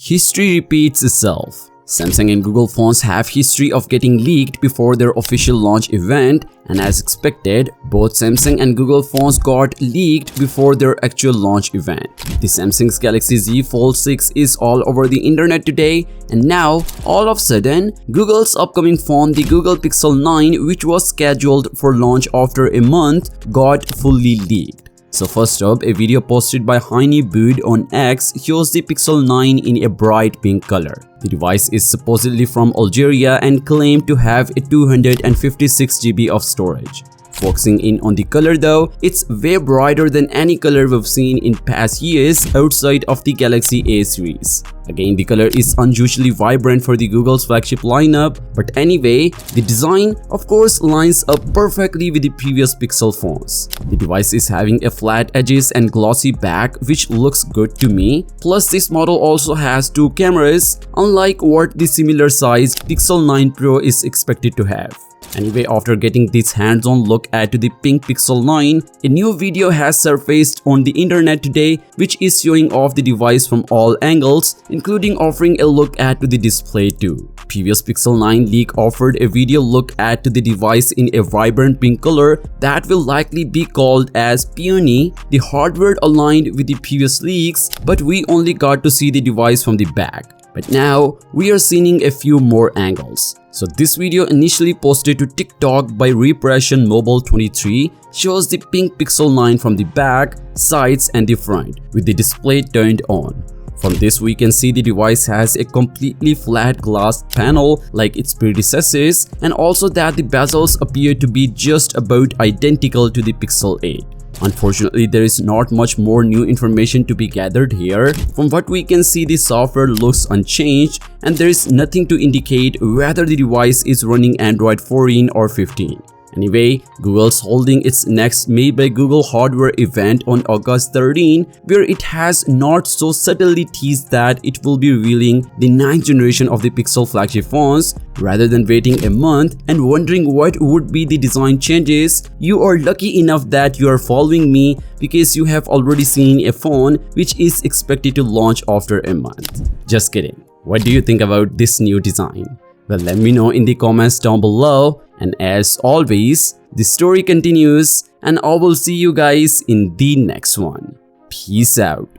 History repeats itself. Samsung and Google phones have history of getting leaked before their official launch event, and as expected, both Samsung and Google phones got leaked before their actual launch event. The Samsung's Galaxy Z Fold 6 is all over the internet today, and now, all of a sudden, Google's upcoming phone, the Google Pixel 9, which was scheduled for launch after a month, got fully leaked. So first up, a video posted by Heini Bud on X shows the Pixel 9 in a bright pink color. The device is supposedly from Algeria and claimed to have a 256 GB of storage. Focusing in on the color though, it's way brighter than any color we've seen in past years outside of the Galaxy A series. Again, the color is unusually vibrant for the Google's flagship lineup, but anyway, the design of course lines up perfectly with the previous Pixel phones. The device is having a flat edges and glossy back, which looks good to me. Plus, this model also has two cameras, unlike what the similar sized Pixel 9 Pro is expected to have. Anyway, after getting this hands-on look at the pink Pixel 9, a new video has surfaced on the internet today which is showing off the device from all angles, including offering a look at the display too. Previous Pixel 9 leak offered a video look at the device in a vibrant pink color that will likely be called as Peony. The hardware aligned with the previous leaks, but we only got to see the device from the back. But now, we are seeing a few more angles. So this video, initially posted to TikTok by Repression Mobile 23, shows the pink Pixel 9 from the back, sides and the front, with the display turned on. From this we can see the device has a completely flat glass panel like its predecessors, and also that the bezels appear to be just about identical to the Pixel 8. Unfortunately, there is not much more new information to be gathered here. From what we can see, the software looks unchanged and there is nothing to indicate whether the device is running Android 14 or 15. Anyway, Google's holding its next Made by Google hardware event on August 13, where it has not so subtly teased that it will be revealing the 9th generation of the Pixel flagship phones. Rather than waiting a month and wondering what would be the design changes, you are lucky enough that you are following me because you have already seen a phone which is expected to launch after a month. Just kidding. What do you think about this new design? Well, let me know in the comments down below. And as always, the story continues and I will see you guys in the next one. Peace out.